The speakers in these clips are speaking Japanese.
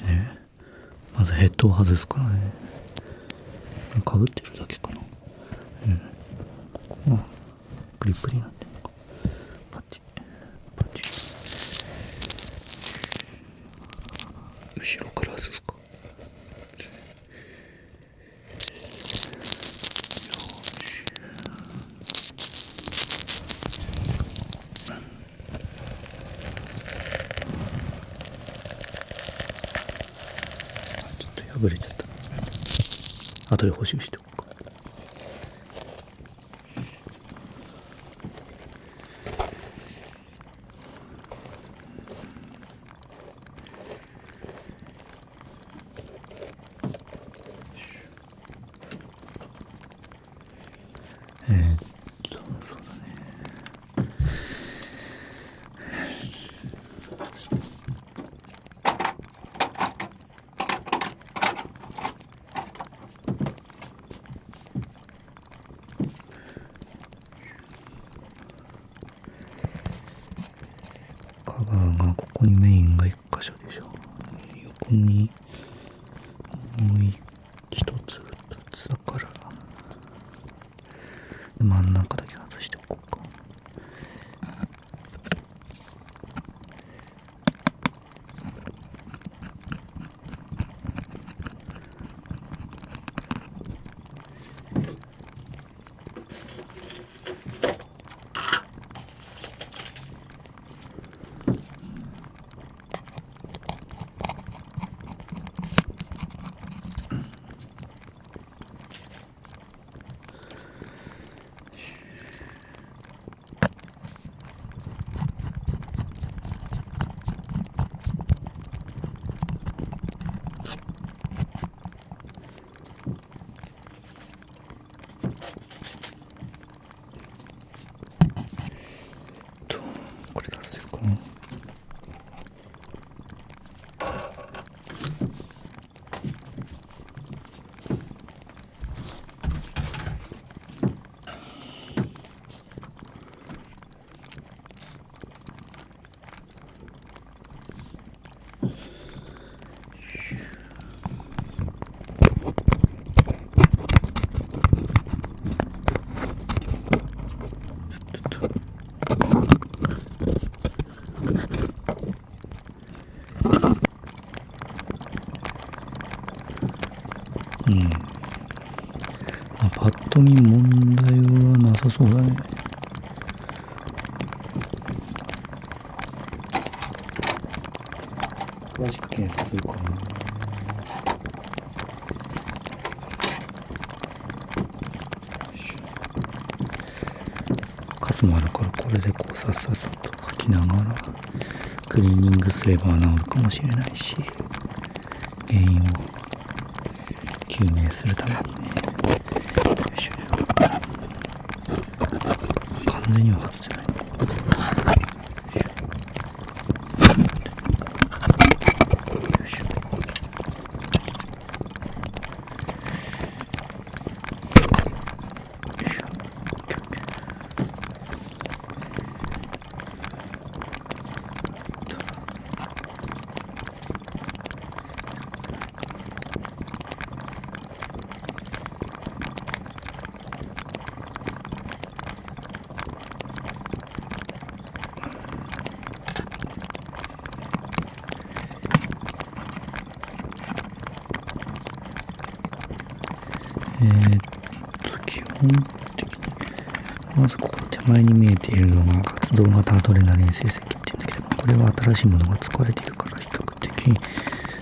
ちね、まずヘッドを外すからね。かぶってるだけかな。まあグリップになってるのか。パチパチ。後ろから外すか。ちょっと破れちゃった。後で補修しておくか。そうだね。カバーがここにメインが1箇所でしょ。横にもう一つ2つだから真ん中だけ外しておこうか。これ出せるかな。パッと見問題はなさそうだね。詳しく検査するかな。カスもあるから、これでこうさっさっさと吐きながらクリーニングすれば治るかもしれないし、原因を究明するためにね。完全には外せない。基本的にまずここ手前に見えているのが活動型アドレナリン成績っていうんだけども、これは新しいものが使われているから比較的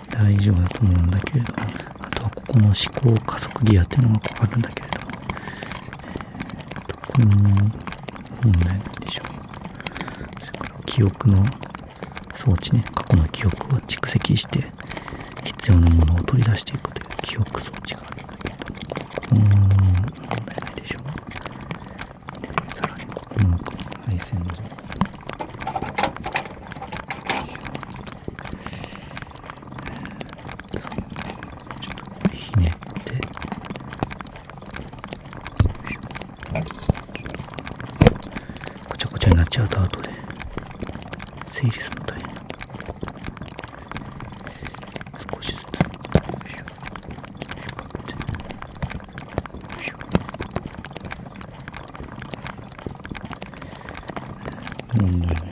大丈夫だと思うんだけれども、あとはここの思考加速ギアっていうのがあるんだけれども、これも問題ないでしょう。それから記憶の装置ね、過去の記憶を蓄積して必要なものを取り出していくという記憶装置があるんだけど、ここも問題ないでしょう。さらにここの配線のひねってごちゃごちゃになっちゃうと後で整理するの大変。少問題ないかな。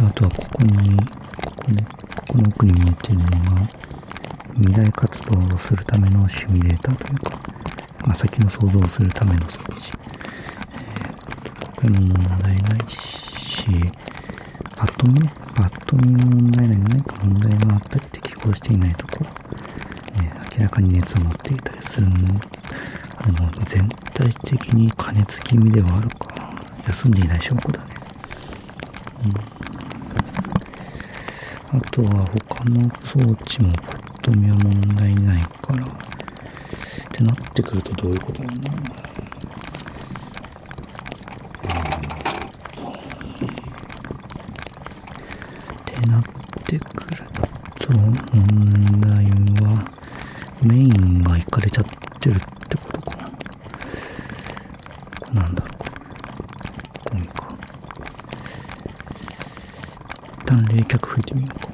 あとはここの奥に見えてるのが未来活動をするためのシミュレーターというか、先の想像をするための装置。これも問題ないし、パッと見の問題ない、何か問題があったり適合していないところ、明らかに熱を持っていたりするのでも全体的に加熱気味ではあるか、休んでいない証拠だね。あとは他の装置もパッと見は問題ないからってなってくるとどういうことなんだろうな。ってなってくると問題はメインがいかれちゃってるってことかな。これなんだろう、ゴミか。一旦冷却吹いてみようか。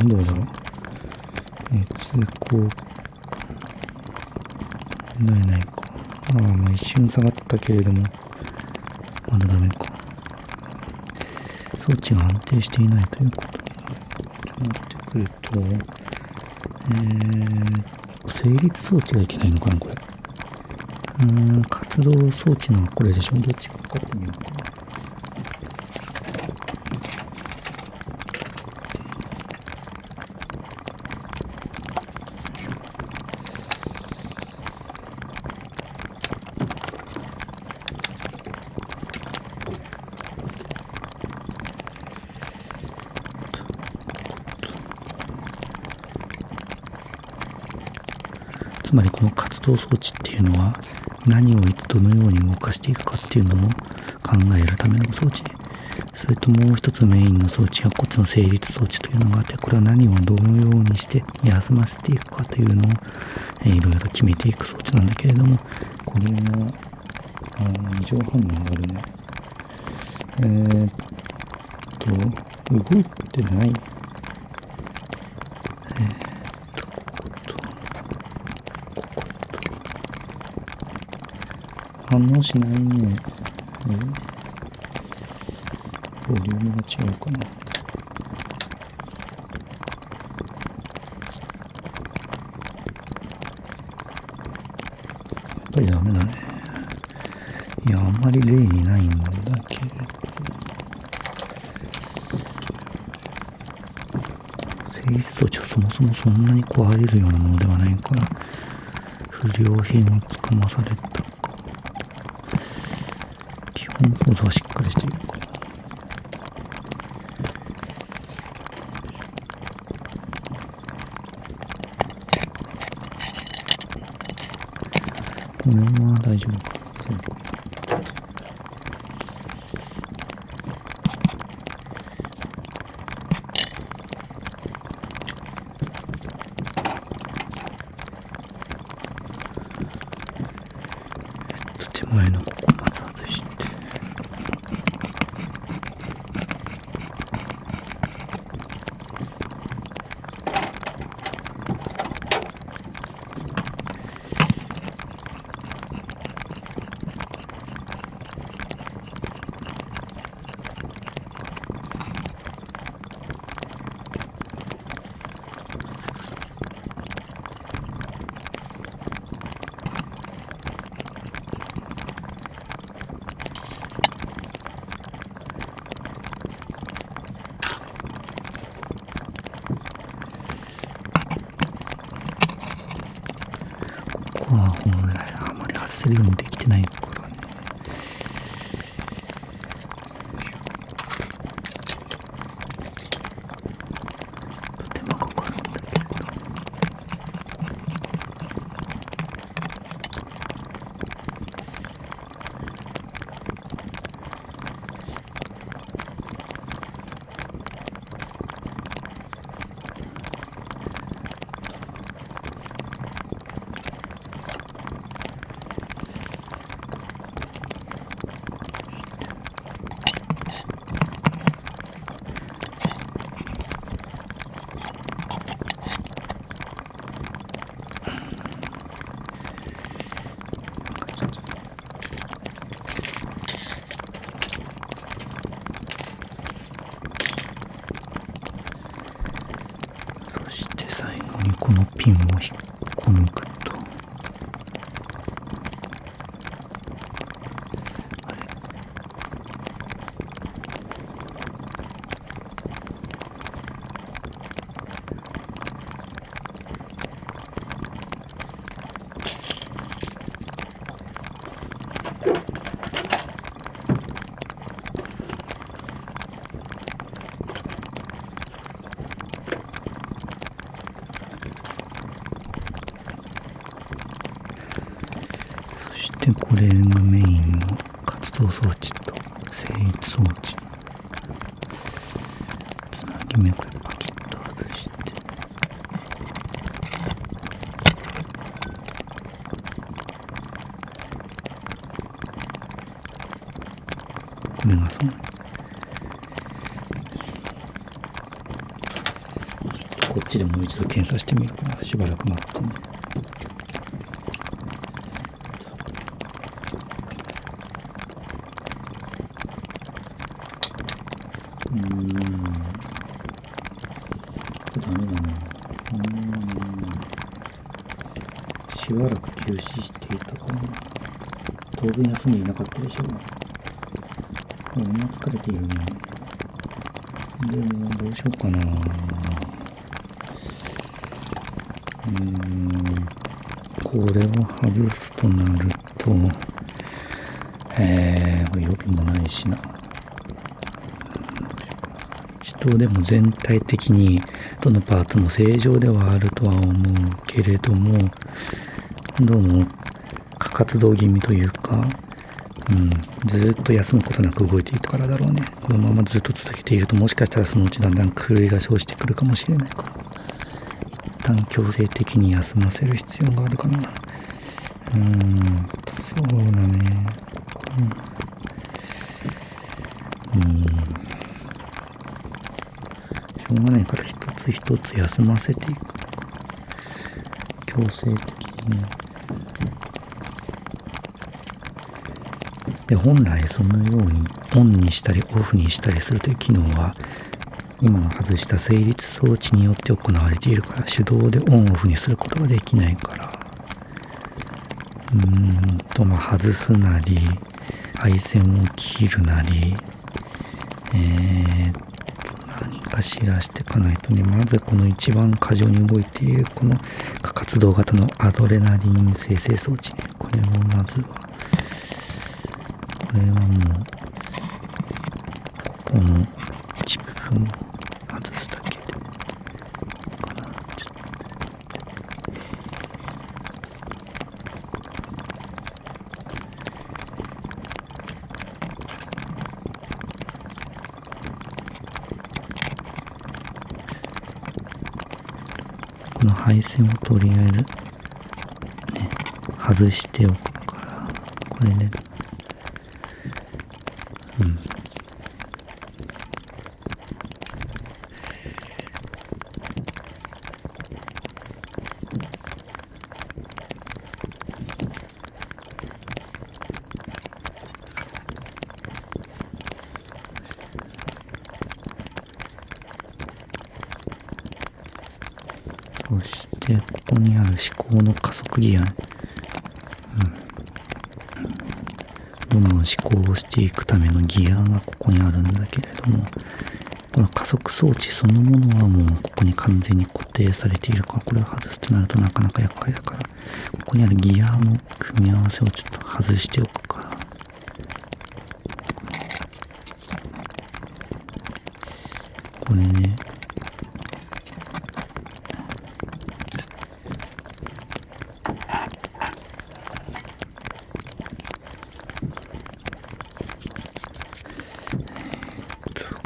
どうだろう。通行ないか。一瞬下がったけれどもまだダメか。装置が安定していないということになってくると、成立装置がいけないのかな、これ。活動装置のこれでしょ。どっちか測ってみようかな。つまりこの活動装置っていうのは何をいつどのように動かしていくかっていうのを考えるための装置。それともう一つメインの装置がこっちの成立装置というのがあって、これは何をどのようにして休ませていくかというのをいろいろ決めていく装置なんだけれども、これが異常反応があるね。動いてない。反応しないね。ボリュームが違うかな。やっぱりダメだね。いや、あんまり例にないんだけれど、成立装置はそもそもそんなに壊れるようなものではないから、不良品をつかまされたか。基本構造はしっかりしているか。これは大丈夫か。そうか。手前のここまず外して。ここは本来あまり外せるようにできてないからね。手間かかるんだけれど。このピンを引っこ抜くと、そしてこれがメインの活動装置と静逸装置のつなぎ目、これパキッと外して、これがそのこっちでもう一度検査してみるから、しばらく待ってね。ダメだな。しばらく休止していたかな。当分休んでいなかったでしょう。みんな疲れているね。でもどうしようかな。これを外すとなると、これ予備もないしな。でも全体的にどのパーツも正常ではあるとは思うけれども、どうも過活動気味というか、ずっと休むことなく動いていたからだろうね。このままずっと続けていると、もしかしたらそのうちだんだん狂いが生じてくるかもしれないから、一旦強制的に休ませる必要があるかな。そうだね。しょうがないから一つ一つ休ませていく。強制的にね。で、本来そのようにオンにしたりオフにしたりするという機能は、今の外した整列装置によって行われているから、手動でオンオフにすることができないから、外すなり配線を切るなり、何かしらしていかないとね。まずこの一番過剰に動いているこの過活動型のアドレナリン生成装置ね。これをまずは、これはもうここの一部分を外すだけでかな。ちょっとこの配線をとりあえずね外しておくから、これね、そしてここにある思考の加速ギア、どんどん思考をしていくためのギアがここにあるんだけれども、この加速装置そのものはもうここに完全に固定されているから、これを外すとなるとなかなか厄介だから、ここにあるギアの組み合わせをちょっと外しておくから、これね、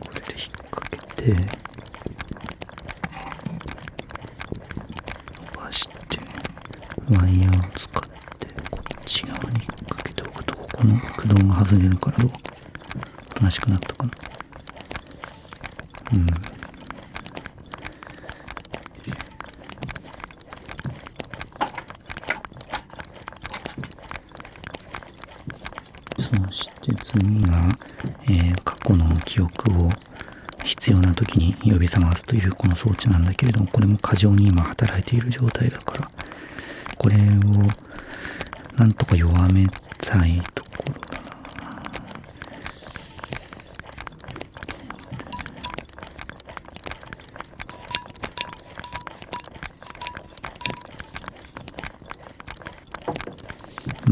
これで引っ掛けて伸ばして、ワイヤーを使ってこっち側に引っ掛けておくと、ここの駆動が外れるから、どうおとなしくなったかな。そして次が、過去の記憶を必要な時に呼び覚ますというこの装置なんだけれども、これも過剰に今働いている状態だから、これをなんとか弱めたいところだな。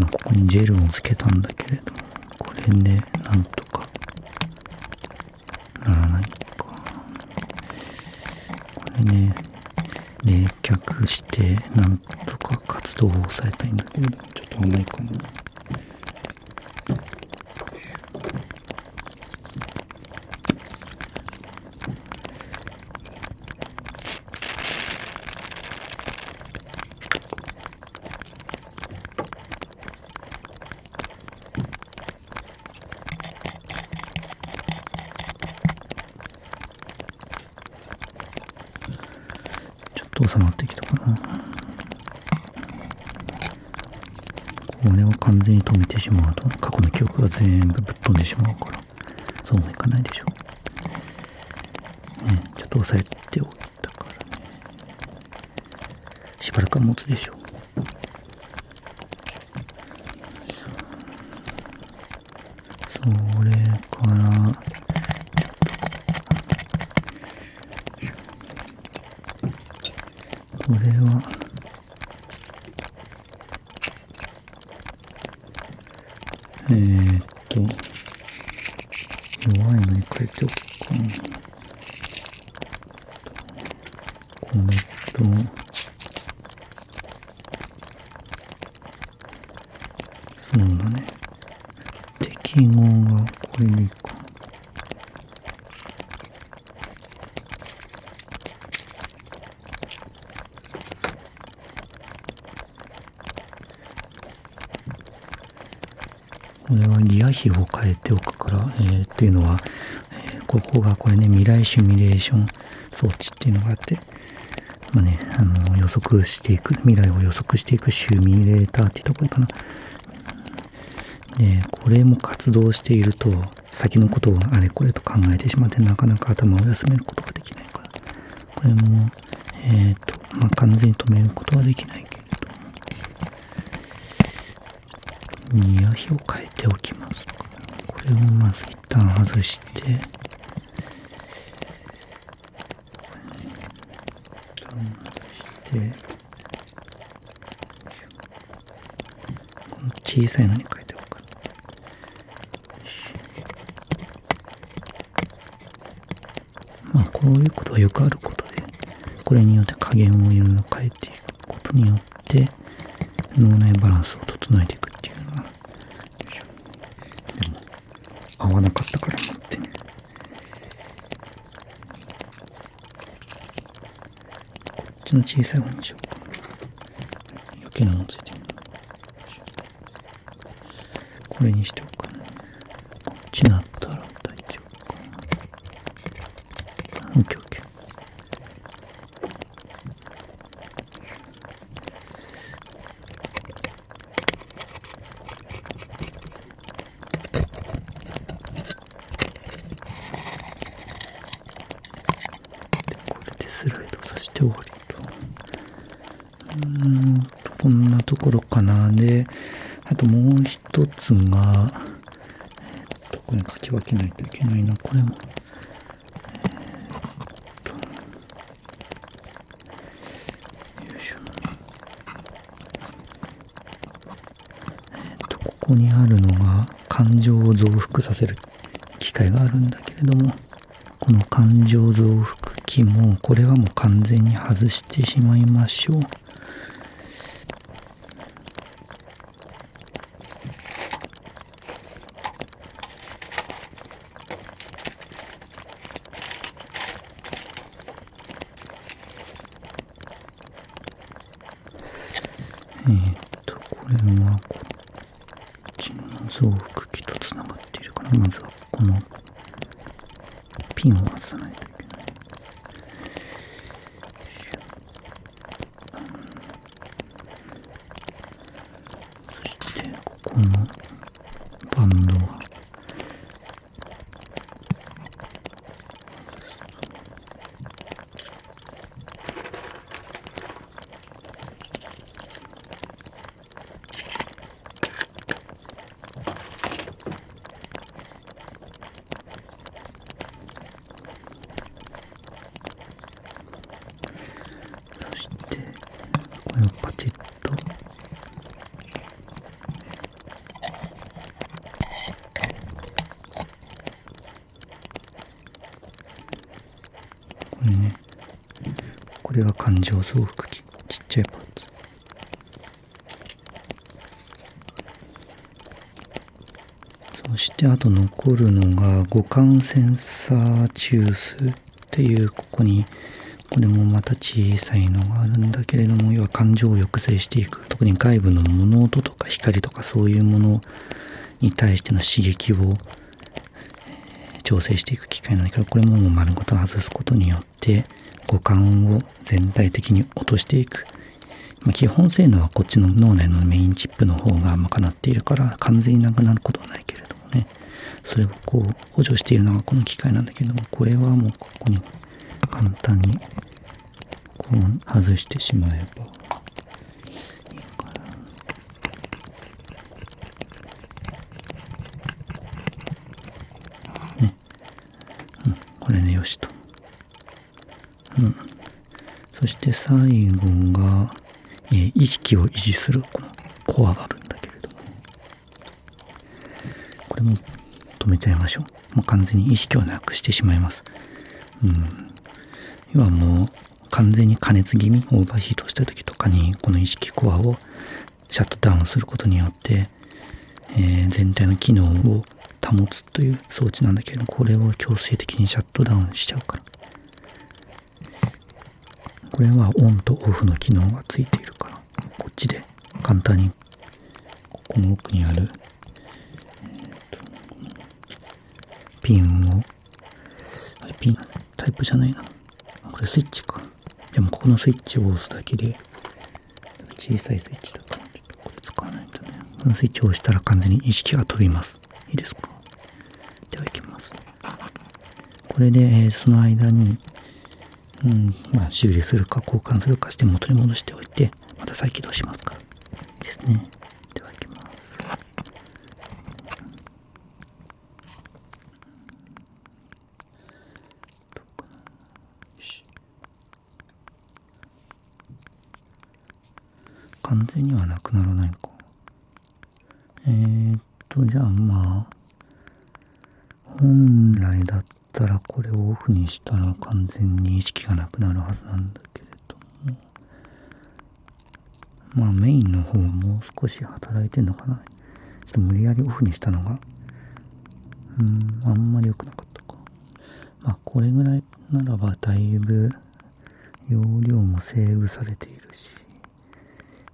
ここにジェルをつけたんだけれども、これでなんとかならないか。これね、冷却してなんとか活動を抑えたいんだけれども、ちょっと甘いかな。収まってきたかな。これを完全に止めてしまうと過去の記憶が全部ぶっ飛んでしまうから、そうもいかないでしょう、ね。ちょっと押さえておいたからね、しばらくは持つでしょう。それからこれは弱いのに変えておくかな。これとそうだね、適合がこれでいいか。これはギア比を変えておくから、っていうのは、ここがこれね、未来シミュレーション装置っていうのがあって、予測していく、未来を予測していくシミュレーターっていうところかな。で、これも活動していると、先のことをあれこれと考えてしまって、なかなか頭を休めることができないから、これも、完全に止めることはできないけれども、ギア比を変えておきます。これをまず一旦外して、この小さいのに変えておく。こういうことはよくあることで、これによって加減をいろいろ変えていくことによって脳内バランスを整えていくっていうのは、でも合わなかったから待ってね。こっちの小さい方にしようか。余計なのついてる。これにしておくかね。こっちなったら大丈夫かな。オッケーオッケー。これでスライドさせて終わりと。こんなところかな。で、あともう一つが、これ書き分けないといけないな、これも。ここにあるのが感情を増幅させる機械があるんだけれども、この感情増幅器もこれはもう完全に外してしまいましょう。これはこっちの増幅器とつながっているから、まずはこのピンを外さないといけない。そしてここのバンドは外れね、これが感情増幅器、ちっちゃいパーツ。そしてあと残るのが五感センサー中枢っていう、ここにこれもまた小さいのがあるんだけれども、要は感情を抑制していく、特に外部の物音とか光とかそういうものに対しての刺激を調整していく機械なんだけど、これも丸ごと外すことによって五感を全体的に落としていく。基本性能はこっちの脳内のメインチップの方が賄っているから完全になくなることはないけれどもね、それをこう補助しているのがこの機械なんだけども、これはもうここに簡単にこう外してしまえばいいからね、これでよしと。そして最後が、意識を維持するこのコアがあるんだけれども、これも止めちゃいましょう。もう完全に意識をなくしてしまいます。要はもう完全に加熱気味、オーバーヒートした時とかにこの意識コアをシャットダウンすることによって、全体の機能を保つという装置なんだけれども、これを強制的にシャットダウンしちゃうから、これはオンとオフの機能がついているから、こっちで簡単にここの奥にある、ピンを、ピンタイプじゃないな、これスイッチか。でもここのスイッチを押すだけで、小さいスイッチだからちょっとこれ使わないとね。このスイッチを押したら完全に意識が飛びます。いいですか。ではいきます。これで、その間に修理するか交換するかして元に戻しておいて、また再起動しますからですね。ではいきます。完全にはなくならないか。じゃあ本来だったらこれをオフにしたら完全に意識がなくなるはずなんだけれども、メインの方はもう少し働いてんのかな。ちょっと無理やりオフにしたのがあんまり良くなかったか。これぐらいならばだいぶ容量もセーブされているし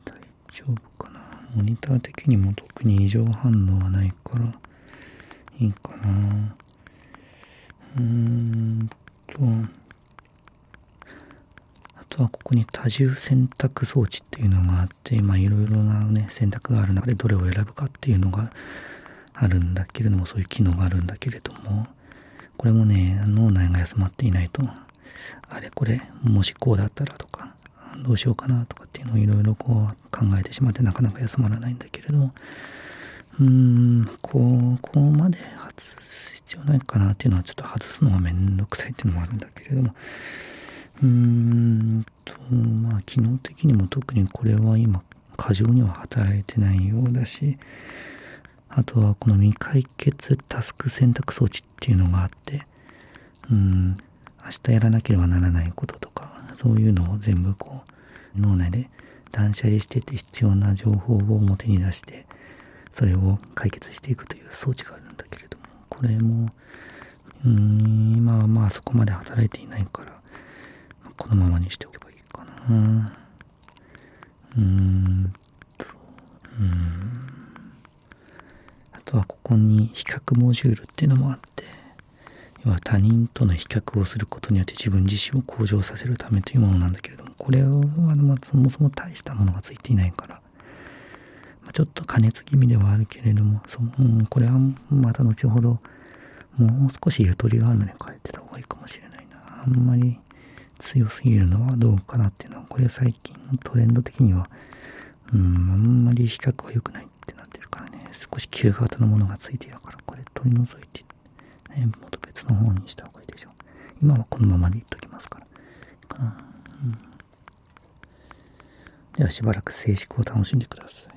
大丈夫かな。モニター的にも特に異常反応はないからいいかな。あとはここに多重選択装置っていうのがあって、いろいろなね選択がある中でどれを選ぶかっていうのがあるんだけれども、そういう機能があるんだけれども、これもね脳内が休まっていないと、あれこれもしこうだったらとかどうしようかなとかっていうのをいろいろこう考えてしまってなかなか休まらないんだけれども、こまで外す必要ないかなっていうのは、ちょっと外すのがめんどくさいっていうのもあるんだけれども、機能的にも特にこれは今過剰には働いてないようだし、あとはこの未解決タスク選択装置っていうのがあって、明日やらなければならないこととか、そういうのを全部こう脳内で断捨離してて必要な情報を表に出してそれを解決していくという装置があるんだけれども、これも今はそこまで働いていないからこのままにしておけばいいかな。あとはここに比較モジュールっていうのもあって、要は他人との比較をすることによって自分自身を向上させるためというものなんだけれども、これはそもそも大したものがついていないから、ちょっと加熱気味ではあるけれども、これはまた後ほどもう少しゆとりがあるのに変えてた方がいいかもしれないな。あんまり強すぎるのはどうかなっていうのは、これ最近のトレンド的にはあんまり比較は良くないってなってるからね、少し旧型のものがついているから、これ取り除いて、元別の方にした方がいいでしょう。今はこのままでいっときますから。ではしばらく静粛を楽しんでください。